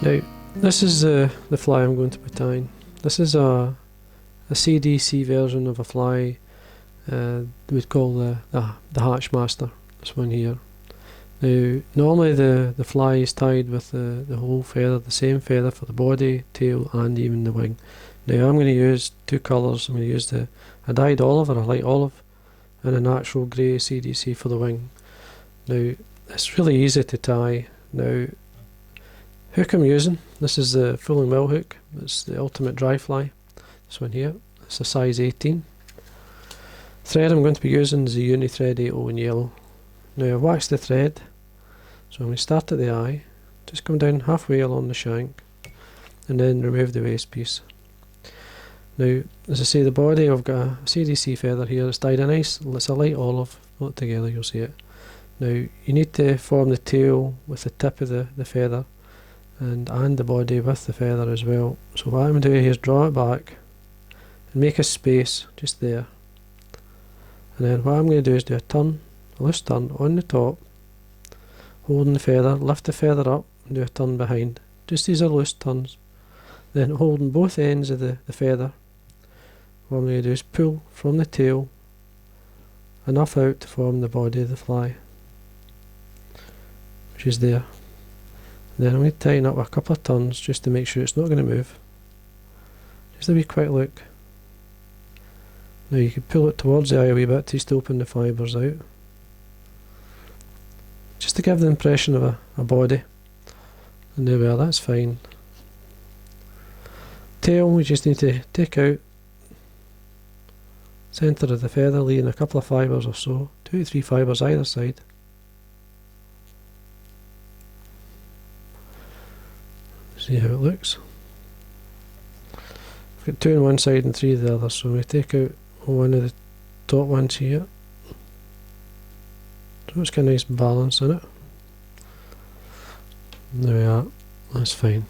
Now, this is the fly I'm going to be tying. This is a CDC version of a fly we'd call the Hatchmaster, this one here. Now, normally the fly is tied with the whole feather, the same feather for the body, tail and even the wing. Now I'm going to use two colours. I'm going to use a dyed olive or a Lite-Olive and a natural grey CDC for the wing. Now it's really easy to tie. Now, hook I'm using, this is the full and well hook. It's the ultimate dry fly, this one here. It's a size 18. Thread I'm going to be using is the uni thread 80 in yellow. Now I've waxed the thread, so I'm going to start at the eye, just come down halfway along the shank and then remove the waste piece. Now, as I say, the body, I've got a CDC feather here. It's dyed a nice, it's a Lite-Olive, put it together you'll see it. Now you need to form the tail with the tip of the feather and the body with the feather as well. So what I'm going to do here is draw it back and make a space just there. And then what I'm going to do is do a turn, a loose turn on the top, holding the feather, lift the feather up and do a turn behind. Just these are loose turns. Then holding both ends of the feather, what I'm going to do is pull from the tail enough out to form the body of the fly, which is there. And then I'm going to tighten up a couple of turns just to make sure it's not going to move. Just a wee quick look. Now you can pull it towards the eye a wee bit just to open the fibres out, just to give the impression of a body. And there we are, that's fine. Tail, we just need to take out centre of the feather, leaving a couple of fibres or so, 2 to 3 fibres either side. See how it looks. I've got 2 on one side and 3 on the other, so we take out one of the top ones here. So it's got a nice balance in it. There we are, that's fine.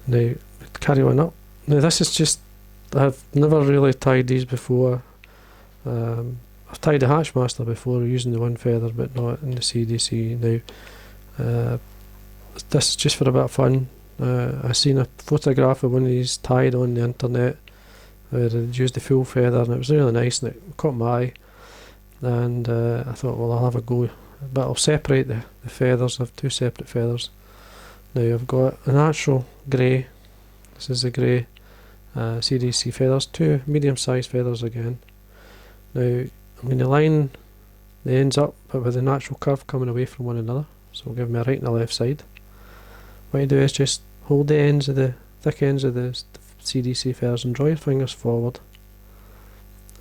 Now carry one up. Now this is just, I've never really tied these before. I've tied a Hatchmaster before using the one feather but not in the CDC. Now this is just for a bit of fun. I seen a photograph of one of these tied on the internet where they'd used the full feather and it was really nice and it caught my eye, and I thought, well, I'll have a go, but I'll separate the feathers. I have 2 separate feathers. Now I've got a natural grey, this is the grey CDC feathers, 2 medium sized feathers again. Now I'm going to line the ends up but with a natural curve coming away from one another, so it'll give me a right and a left side. What you do is just hold the ends of the thick ends of the CDC feathers and draw your fingers forward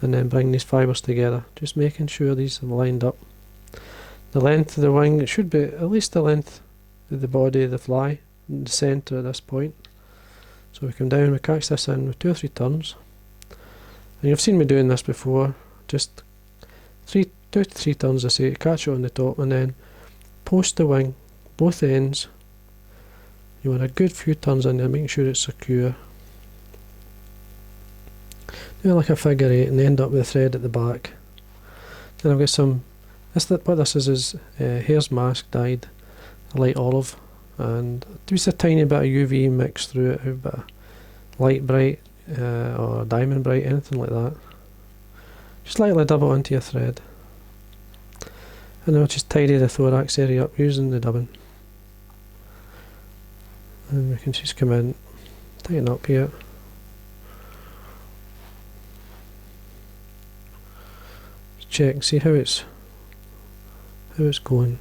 and then bring these fibres together, just making sure these are lined up. The length of the wing, it should be at least the length of the body of the fly, in the centre at this point. So we come down, we catch this in with 2 or 3 turns, and you've seen me doing this before, just 2 to 3 turns I say, catch it on the top and then post the wing, both ends. You want a good few turns in there, making sure it's secure. Do like a figure 8 and end up with a thread at the back. Then I've got some, what this is Hare's mask dyed a Lite-Olive, and just a tiny bit of UV mixed through it, a bit of Lite-Brite or Diamond-Brite, anything like that. Just lightly double into your thread. And then I'll just tidy the thorax area up using the dubbing. And we can just come in, tighten up here. Check and see how it's going.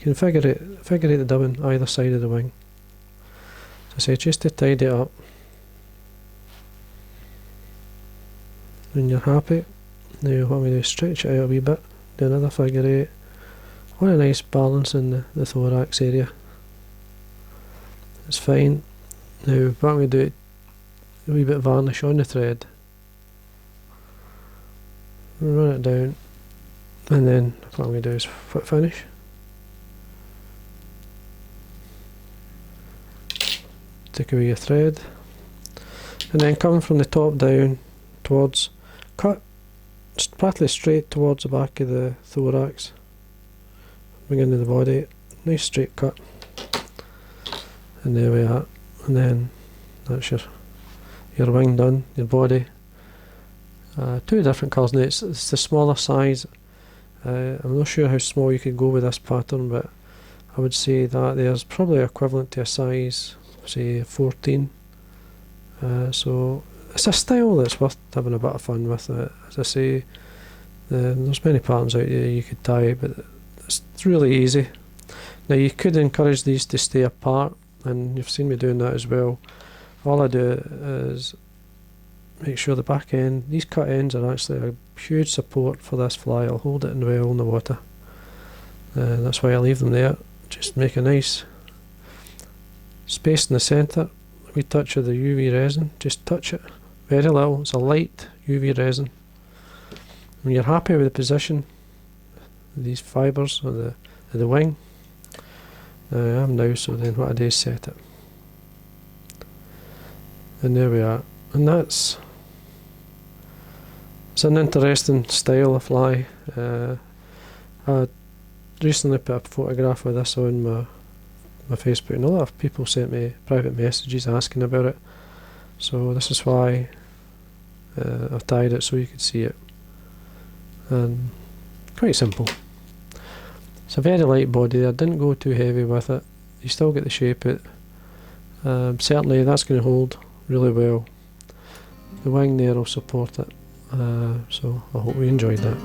You can figure eight the dubbing either side of the wing. So I say just to tidy it up. When you're happy, now what we do is stretch it out a wee bit, do another figure 8. What a nice balance in the thorax area. It's fine. Now what we do, a wee bit of varnish on the thread. Run it down, and then what I'm going to do is foot finish. Take away your thread, and then come from the top down towards, cut practically straight towards the back of the thorax, bring into the body, nice straight cut. And there we are. And then that's your wing done, your body. Two different colours. Now it's the smaller size. I'm not sure how small you could go with this pattern, but I would say that there's probably equivalent to a size, say 14. So it's a style that's worth having a bit of fun with. As I say, there's many patterns out there you could tie, but it's really easy. Now you could encourage these to stay apart, and you've seen me doing that as well. All I do is make sure the back end, these cut ends are actually a huge support for this fly. I'll hold it in well in the water. That's why I leave them there. Just make a nice space in the centre. A wee touch of the UV resin, just touch it. Very little, it's a light UV resin. When you're happy with the position of these fibres of the wing, I am now, so then what I do is set it. And there we are. And it's an interesting style of fly. I recently put a photograph of this on my Facebook, and a lot of people sent me private messages asking about it. So this is why I've tied it so you could see it. And quite simple. It's a very light body. I didn't go too heavy with it. You still get the shape it. Certainly that's going to hold really well. The wing there will support it. So I hope you enjoyed that.